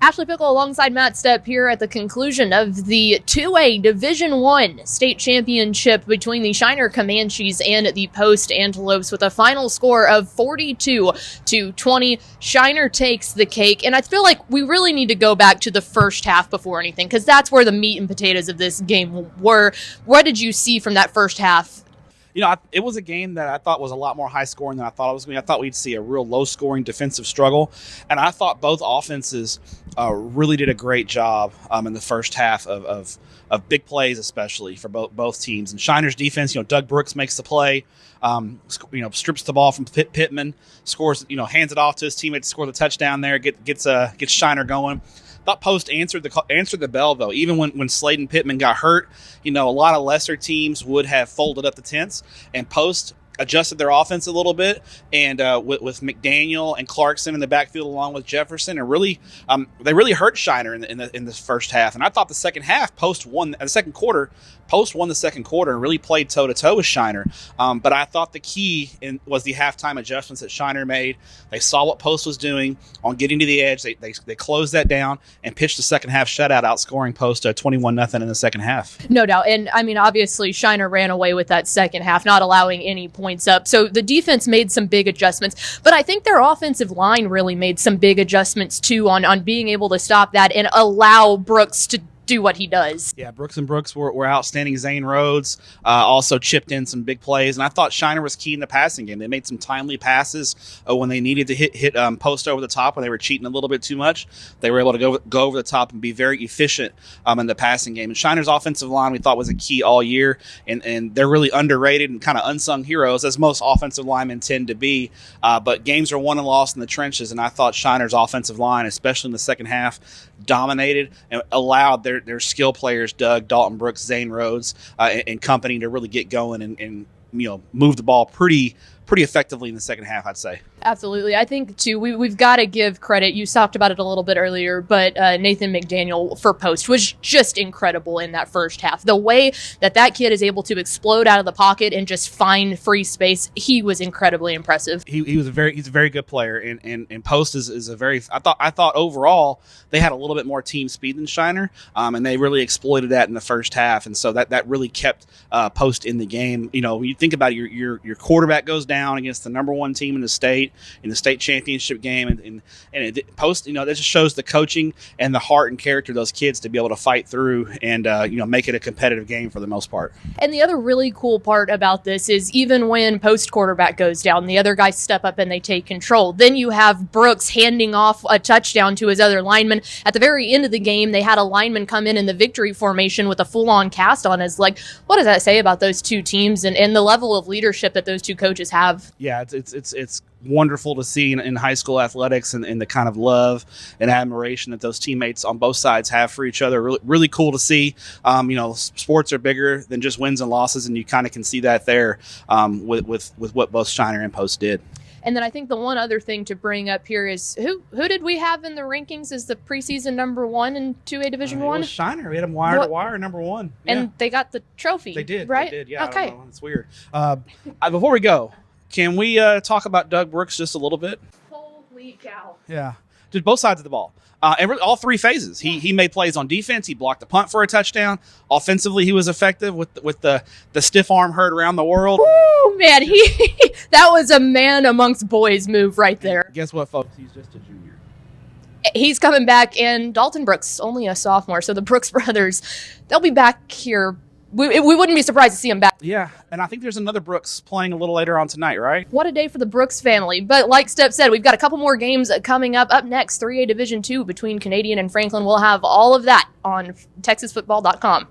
Ashley Pickle alongside Matt Stepp here at the conclusion of the 2A Division I state championship between the Shiner Comanches and the Post Antelopes with a final score of 42-20. Shiner takes the cake, and I feel like we really need to go back to the first half before anything, because that's where the meat and potatoes of this game were. What did you see from that first half? You know, it was a game that I thought was a lot more high scoring than I thought it was going to be. I thought we'd see a real low scoring defensive struggle. And I thought both offenses really did a great job in the first half of big plays, especially for both teams. And Shiner's defense, Doug Brooks makes the play, strips the ball from Pittman, scores, hands it off to his teammate to score the touchdown there, gets Shiner going. Thought Post answered the bell, though. Even when Slade and Pittman got hurt, a lot of lesser teams would have folded up the tents, and Post adjusted their offense a little bit, and with McDaniel and Clarkson in the backfield along with Jefferson, and really they really hurt Shiner in the first half. And I thought the second half, Post won the second quarter and really played toe-to-toe with Shiner. But I thought the key was the halftime adjustments that Shiner made. They saw what Post was doing on getting to the edge. They closed that down and pitched the second half shutout, outscoring Post 21-0 in the second half. No doubt. And, obviously Shiner ran away with that second half, not allowing any points up. So the defense made some big adjustments. But I think their offensive line really made some big adjustments, too, on being able to stop that and allow Brooks to do what he does. Yeah, Brooks were outstanding. Zane Rhodes also chipped in some big plays, and I thought Shiner was key in the passing game. They made some timely passes when they needed to hit Post over the top when they were cheating a little bit too much. They were able to go over the top and be very efficient in the passing game. And Shiner's offensive line we thought was a key all year, and they're really underrated and kind of unsung heroes, as most offensive linemen tend to be. But games are won and lost in the trenches, and I thought Shiner's offensive line, especially in the second half, dominated and allowed their skill players, Doug, Dalton Brooks, Zane Rhodes, and company, to really get going and move the ball pretty effectively in the second half, I'd say. Absolutely. I think, too, we've got to give credit. You talked about it a little bit earlier, but Nathan McDaniel for Post was just incredible in that first half. The way that kid is able to explode out of the pocket and just find free space, he was incredibly impressive. He's a very good player, and Post is a very. I thought overall they had a little bit more team speed than Shiner, and they really exploited that in the first half, and so that really kept Post in the game. When you think about it, your quarterback goes down against the number one team in the state championship game, and Post, that just shows the coaching and the heart and character of those kids to be able to fight through and make it a competitive game for the most part. And the other really cool part about this is even when Post quarterback goes down, the other guys step up and they take control. Then you have Brooks handing off a touchdown to his other lineman. At the very end of the game, they had a lineman come in the victory formation with a full-on cast on his leg. What does that say about those two teams and the level of leadership that those two coaches have? Yeah, it's wonderful to see in high school athletics and the kind of love and admiration that those teammates on both sides have for each other. Really cool to see. Sports are bigger than just wins and losses, and you kind of can see that there with what both Shiner and Post did. And then I think the one other thing to bring up here is who did we have in the rankings as the preseason number one in 2A Division I? It was Shiner. We had them wire to wire number one. And yeah. They got the trophy. They did, right? They did, yeah. Okay. I don't know. It's weird. Before we go, can we talk about Doug Brooks just a little bit? Holy cow. Yeah. Did both sides of the ball. All three phases. He made plays on defense. He blocked the punt for a touchdown. Offensively, he was effective with the stiff arm heard around the world. Woo, man, that was a man amongst boys move right there. Guess what, folks? He's just a junior. He's coming back, and Dalton Brooks, only a sophomore. So the Brooks brothers, they'll be back here. We wouldn't be surprised to see him back. Yeah, and I think there's another Brooks playing a little later on tonight, right? What a day for the Brooks family. But like Stepp said, we've got a couple more games coming up. Up next, 3A Division II between Canadian and Franklin. We'll have all of that on TexasFootball.com.